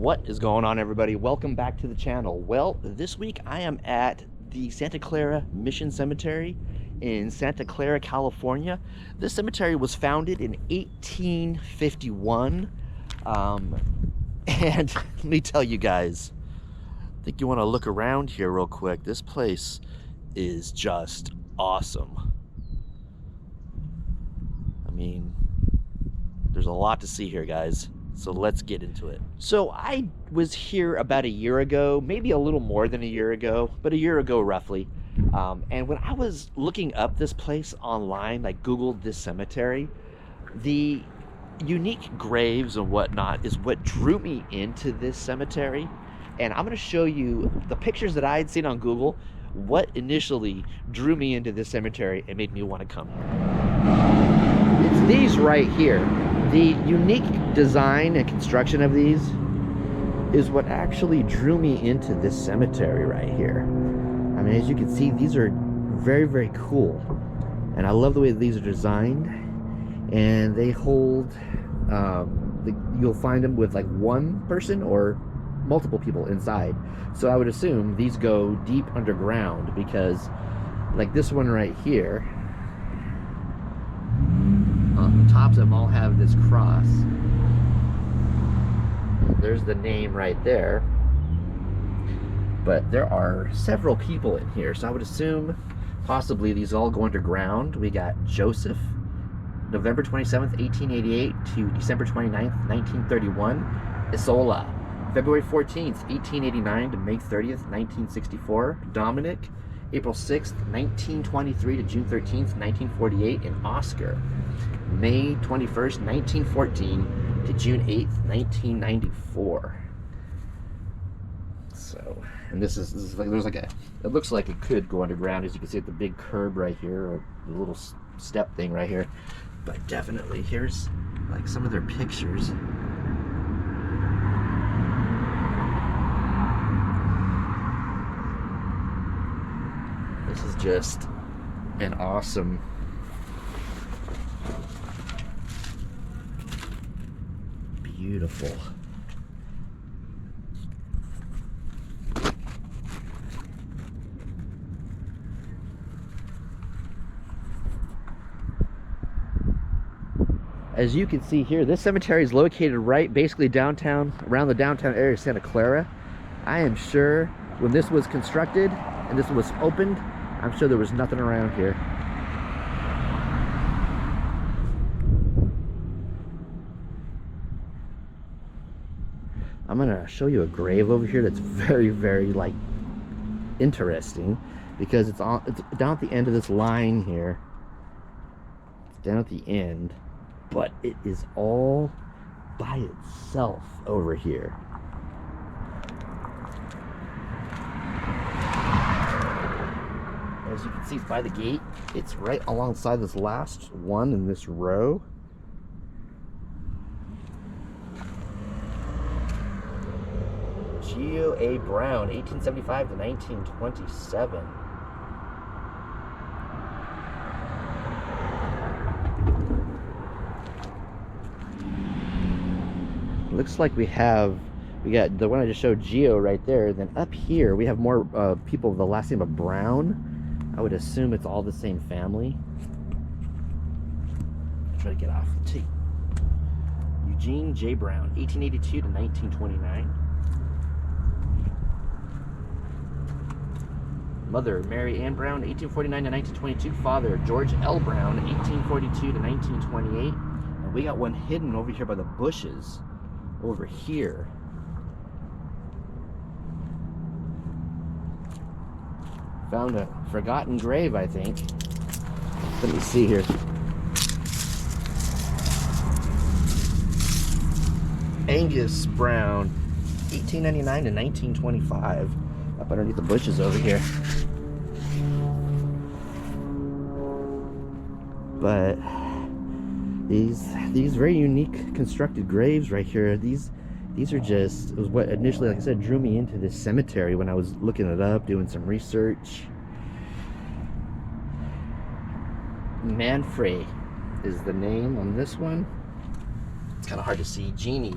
What is going on, everybody? Welcome back to the channel. Well, this week I am at the Santa Clara Mission Cemetery in Santa Clara, California. This cemetery was founded in 1851. And let me tell you guys, I think you want to look around here real quick. This place is just awesome. I mean, there's a lot to see here, guys. So let's get into it. So I was here about a year ago, maybe a little more than a year ago, but a year ago roughly. And when I was looking up this place online, like Googled this cemetery, the unique graves and whatnot is what drew me into this cemetery. And I'm going to show you the pictures that I had seen on Google, what initially drew me into this cemetery and made me want to come here. It's these right here. The unique design and construction of these is what actually drew me into this cemetery right here. I mean, as you can see, these are very, very cool. And I love the way these are designed. And they hold, you'll find them with like one person or multiple people inside. So I would assume these go deep underground, because like this one right here, the tops of them all have this cross. There's the name right there. But there are several people in here, so I would assume possibly these all go underground. We got Joseph, November 27th, 1888 to December 29th, 1931. Isola, February 14th, 1889 to May 30th, 1964. Dominic, April 6th, 1923 to June 13th, 1948. And Oscar, May 21st, 1914 to June 8th, 1994. So, and this is like, there's like a, it looks like it could go underground, as you can see at the big curb right here, or the little step thing right here. But definitely, here's like some of their pictures. This is just an awesome, beautiful. As you can see here, this cemetery is located right basically downtown, around the downtown area of Santa Clara. I am sure when this was constructed and this was opened, I'm sure there was nothing around here. I'm gonna show you a grave over here that's very, very like interesting, because it's down at the end of this line here. It's down at the end, but it is all by itself over here. As you can see by the gate, it's right alongside this last one in this row. Geo A. Brown, 1875 to 1927. Looks like we got the one I just showed, Geo, right there. Then up here we have more people with the last name of Brown. I would assume it's all the same family. Try to get off the tape. Eugene J. Brown, 1882 to 1929. Mother, Mary Ann Brown, 1849 to 1922. Father, George L. Brown, 1842 to 1928. And we got one hidden over here by the bushes, over here. Found a forgotten grave, I think. Let me see here. Angus Brown, 1899 to 1925. Up underneath the bushes over here. But these very unique constructed graves right here, these are just, it was what initially, like I said, drew me into this cemetery when I was looking it up, doing some research. Manfrey is the name on this one. It's kind of hard to see. Jeannie,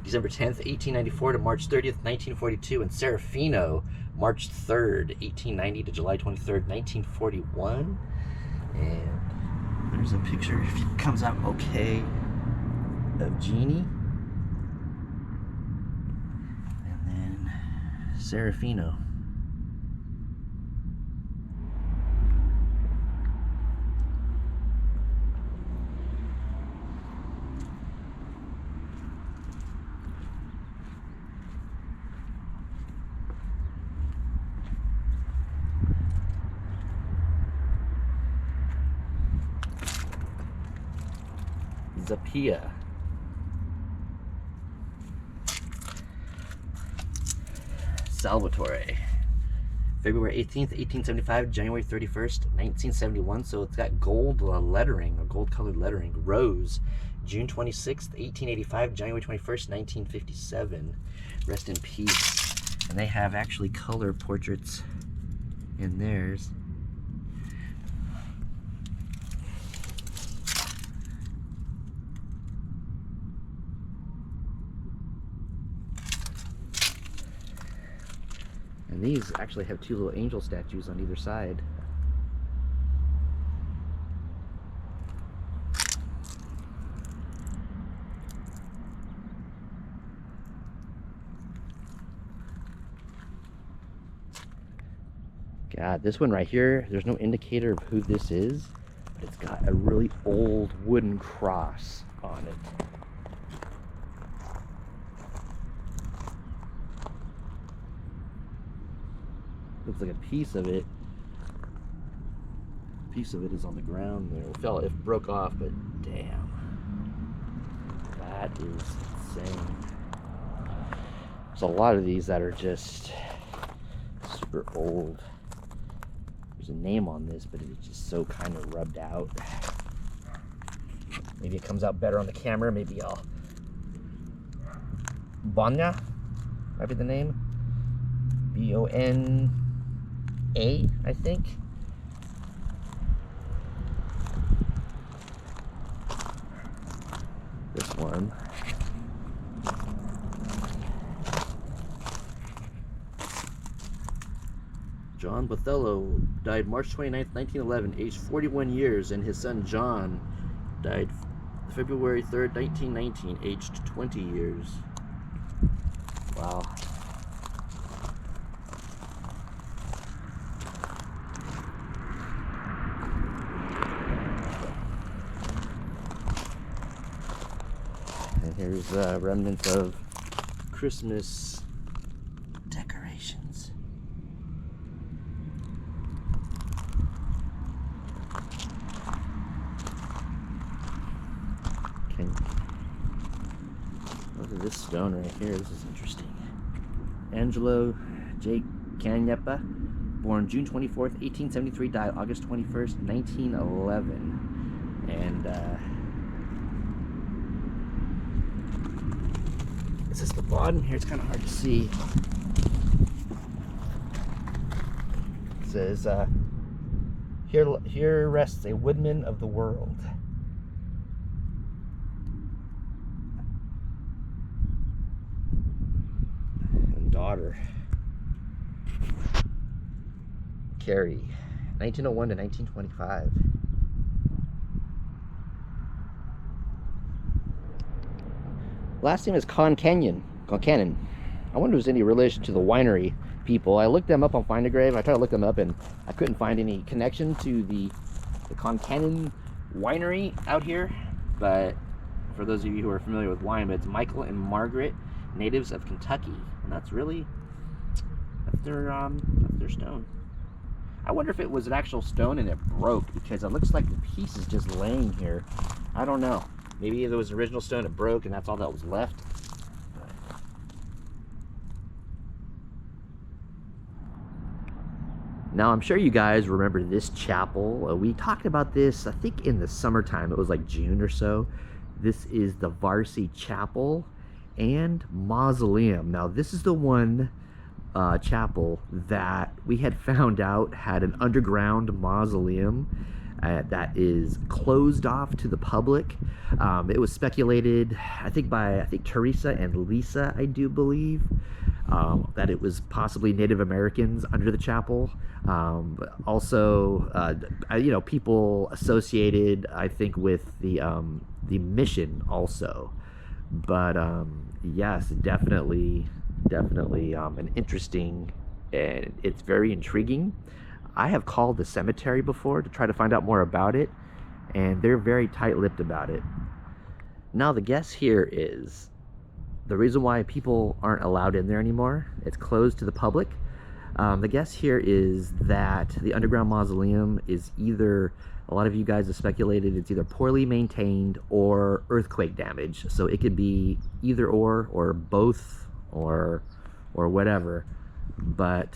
December 10th, 1894 to March 30th, 1942. And Serafino, March 3rd, 1890 to July 23rd, 1941. And there's a picture, if it comes out okay, of Jeannie. And then Serafino. Zapia. Salvatore. February 18th, 1875, January 31st, 1971. So it's got gold lettering, or gold colored lettering. Rose, June 26th, 1885, January 21st, 1957. Rest in peace. And they have actually color portraits in theirs. And these actually have two little angel statues on either side. God, this one right here, there's no indicator of who this is, but it's got a really old wooden cross on it. Looks like a piece of it. A piece of it is on the ground there. It broke off, but damn. That is insane. There's a lot of these that are just super old. There's a name on this, but it's just so kind of rubbed out. Maybe it comes out better on the camera. Maybe I'll... Bonya might be the name. B-O-N... I think. This one. John Bothello died March 29th, 1911, aged 41 years, and his son John died February 3rd, 1919, aged 20 years. Wow. Here's remnants of Christmas decorations. Okay. Look at this stone right here. This is interesting. Angelo J. Canepa, born June 24th, 1873, died August 21st, 1911. And this is the bottom here. It's kind of hard to see. It says, here rests a woodman of the world. And daughter. Carrie, 1901 to 1925. Last name is Concannon. I wonder if there's any relation to the winery people. I looked them up on Find a Grave. I tried to look them up and I couldn't find any connection to the Concannon Winery out here. But for those of you who are familiar with wine, it's Michael and Margaret, natives of Kentucky, and that's their stone. I wonder if it was an actual stone and it broke, because it looks like the piece is just laying here. I don't know. Maybe there was an original stone, it broke, and that's all that was left. Now, I'm sure you guys remember this chapel. We talked about this, I think, in the summertime. It was like June or so. This is the Varsity Chapel and Mausoleum. Now, this is the one chapel that we had found out had an underground mausoleum. that is closed off to the public. It was speculated, I think Teresa and Lisa, I do believe, that it was possibly Native Americans under the chapel. But also, people associated, I think, with the mission also. But yes, definitely an interesting, and it's very intriguing. I have called the cemetery before to try to find out more about it, and they're very tight-lipped about it. Now the guess here is the reason why people aren't allowed in there anymore. It's closed to the public. The guess here is that the underground mausoleum is either, a lot of you guys have speculated, it's either poorly maintained or earthquake damage. So it could be either or both, or whatever. But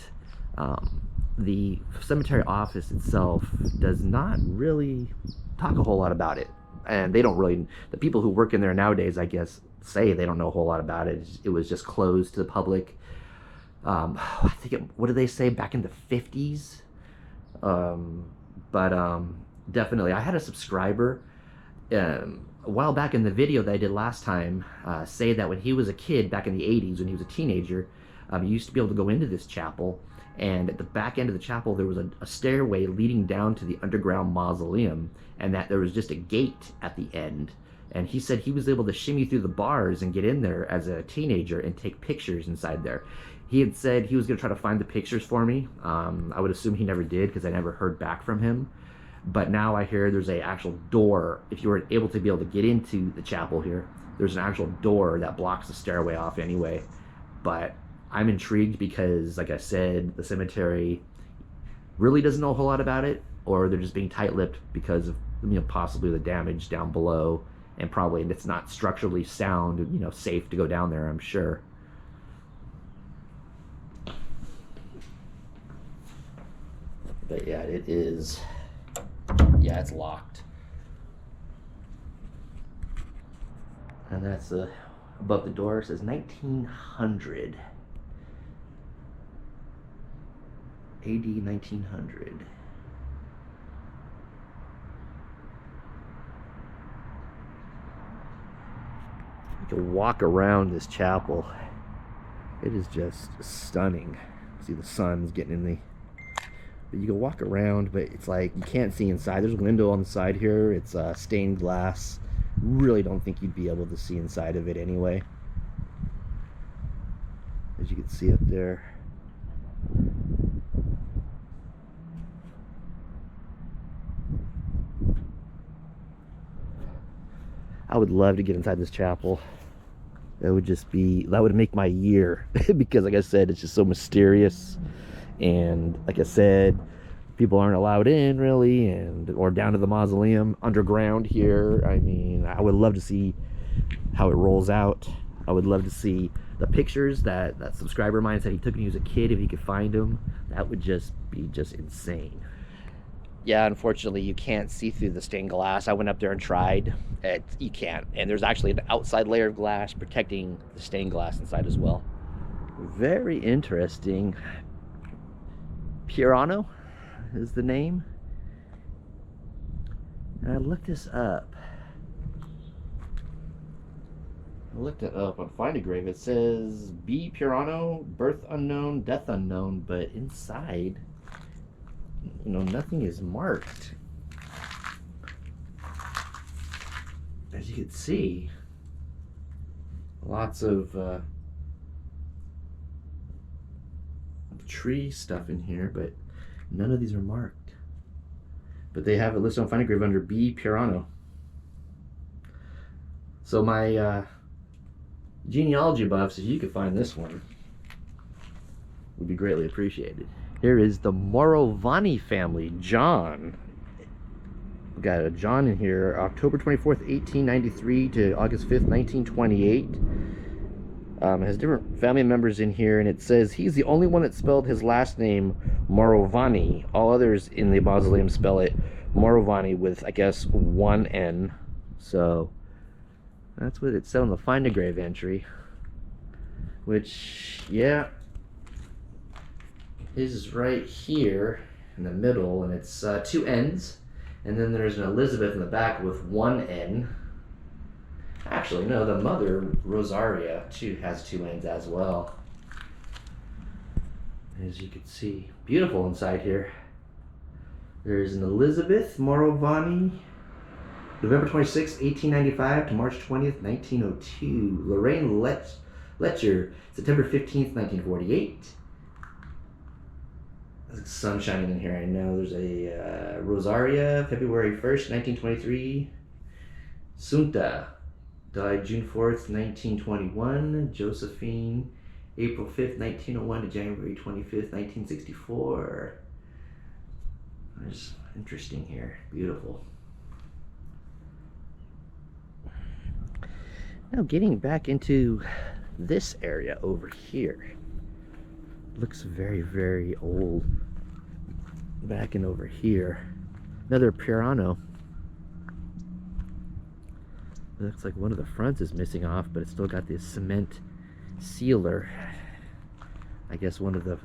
the cemetery office itself does not really talk a whole lot about it. And they don't really, the people who work in there nowadays, I guess, say they don't know a whole lot about it. It was just closed to the public. I think what did they say, back in the 50s? Definitely, I had a subscriber a while back in the video that I did last time say that when he was a kid back in the 80s, when he was a teenager, he used to be able to go into this chapel, and at the back end of the chapel there was a stairway leading down to the underground mausoleum, and that there was just a gate at the end. And he said he was able to shimmy through the bars and get in there as a teenager and take pictures inside there. He had said he was going to try to find the pictures for me. I would assume he never did, because I never heard back from him. But now I hear there's a actual door. If you were able to get into the chapel here, there's an actual door that blocks the stairway off anyway. But I'm intrigued because, like I said, the cemetery really doesn't know a whole lot about it, or they're just being tight-lipped because of, possibly the damage down below, and probably it's not structurally sound, safe to go down there, I'm sure. But yeah, it is. Yeah, it's locked. And that's above the door. It says 1900. AD 1900. You can walk around this chapel. It is just stunning. See the sun's getting in the... But you can walk around, but it's like you can't see inside. There's a window on the side here. It's stained glass. Really don't think you'd be able to see inside of it anyway. As you can see up there. I would love to get inside this chapel. That would make my year. Because like I said, it's just so mysterious. And like I said, people aren't allowed in really, or down to the mausoleum underground here. I mean, I would love to see how it rolls out. I would love to see the pictures that subscriber of mine said he took when he was a kid, if he could find them. That would just be insane. Yeah, unfortunately you can't see through the stained glass. I went up there and tried. You can't. And there's actually an outside layer of glass protecting the stained glass inside as well. Very interesting. Purano is the name. And I looked this up. I looked it up on Find a Grave. It says B. Purano, birth unknown, death unknown, but inside, nothing is marked. As you can see, lots of tree stuff in here, but none of these are marked. But they have it listed on Find a Grave under B. Pierano. So my genealogy buffs, if you could find this one, would be greatly appreciated. Here is the Morovani family, John. We've got a John in here, October 24th, 1893 to August 5th, 1928. Has different family members in here, and it says he's the only one that spelled his last name Morovani. All others in the mausoleum spell it Morovani with, I guess, one N. So that's what it said on the Find a Grave entry. Which, yeah, is right here in the middle, and it's two N's, And then there's an Elizabeth in the back with one N. Actually, no, the mother, Rosaria, too, has two N's as well. As you can see, beautiful inside here. There's an Elizabeth Morovani, November 26, 1895 to March 20th, 1902. Lorraine Letcher, September 15th, 1948. There's sun shining in here, I know. There's a Rosaria, February 1st, 1923. Sunta, died June 4th, 1921. Josephine, April 5th, 1901 to January 25th, 1964. There's interesting here. Beautiful. Now getting back into this area over here. Looks very, very old. Back in over here. Another Purano. It looks like one of the fronts is missing off, but it's still got this cement sealer. I guess one of the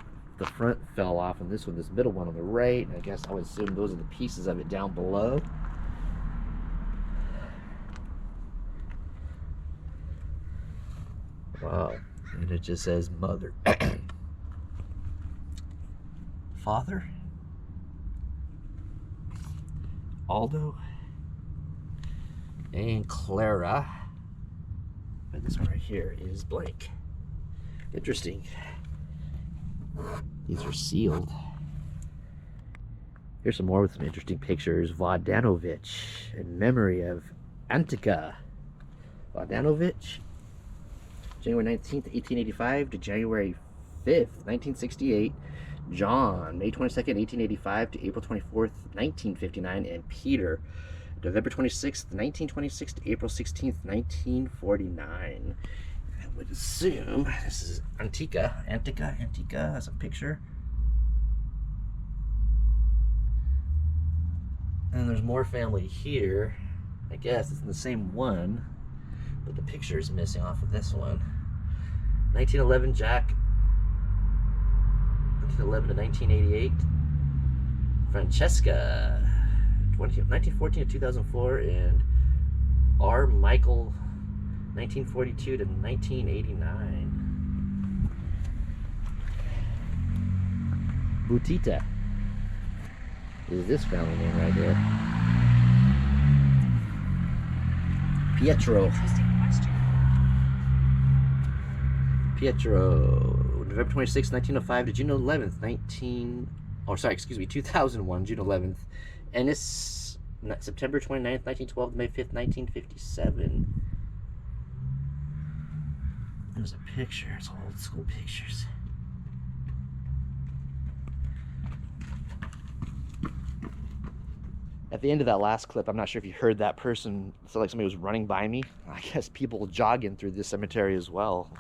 front fell off, and this middle one on the right. I guess I would assume those are the pieces of it down below. Wow. And it just says mother. Father? Aldo? And Clara. But this one right here is blank. Interesting. These are sealed. Here's some more with some interesting pictures. Vodanovich, in memory of Antika. Vodanovich, January 19th, 1885 to January 5th, 1968. John, May 22nd, 1885 to April 24th, 1959. And Peter, November 26th, 1926 to April 16th, 1949. I would assume this is Antika has a picture. And there's more family here. I guess it's in the same one, but the picture is missing off of this one. 1911 Jack, 1911 to 1988. Francesca, 1914 to 2004, and R. Michael, 1942 to 1989. Butita is this family name right here. Pietro, November 26, 1905 to June 11th, 2001, June 11th. Ennis, September 29th, 1912 to May 5th, 1957. There's a picture, it's old school pictures. At the end of that last clip, I'm not sure if you heard that person, it sounded like somebody was running by me. I guess people jogging through this cemetery as well.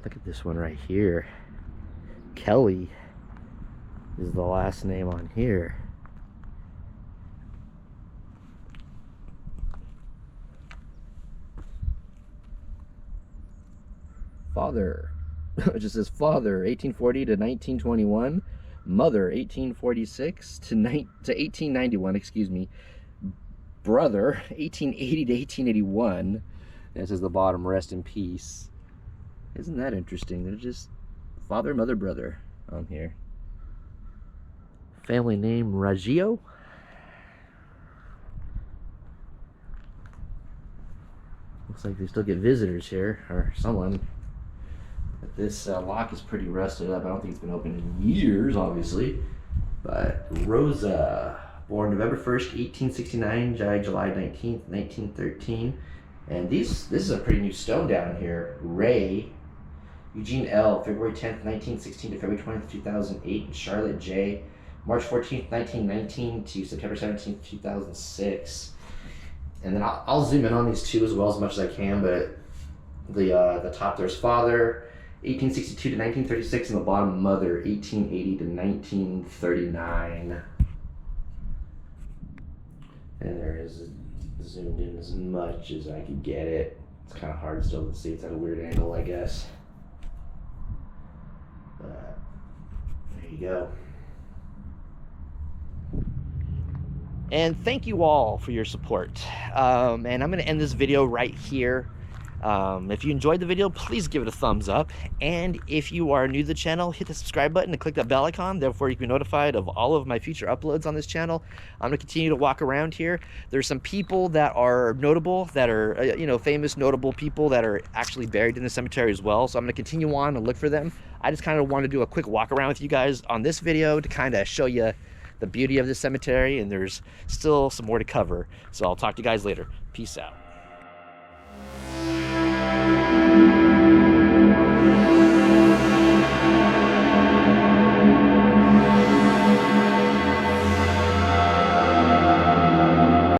Look at this one right here. Kelly is the last name on here. Father, it just says father, 1840 to 1921. Mother, 1846 to 1891, excuse me. Brother, 1880 to 1881. This is the bottom, rest in peace. Isn't that interesting? They're just father, mother, brother on here. Family name, Raggio. Looks like they still get visitors here, or someone. But this lock is pretty rusted up. I don't think it's been opened in years, obviously. But Rosa, born November 1st, 1869, died July 19th, 1913. And this is a pretty new stone down here. Ray, Eugene L., February 10th, 1916 to February 20th, 2008. And Charlotte J., March 14th, 1919 to September 17th, 2006. And then I'll zoom in on these two as well as much as I can, but the top there's father, 1862 to 1936, and the bottom mother, 1880 to 1939. And there is zoomed in as much as I could get it. It's kind of hard still to see. It's at a weird angle, I guess. But there you go. And thank you all for your support. And I'm going to end this video right here. If you enjoyed the video, please give it a thumbs up. And if you are new to the channel, hit the subscribe button and click that bell icon. Therefore, you can be notified of all of my future uploads on this channel. I'm going to continue to walk around here. There's some people that are notable, that are, famous, notable people that are actually buried in the cemetery as well. So I'm going to continue on and look for them. I just kind of want to do a quick walk around with you guys on this video to kind of show you the beauty of this cemetery. And there's still some more to cover. So I'll talk to you guys later. Peace out.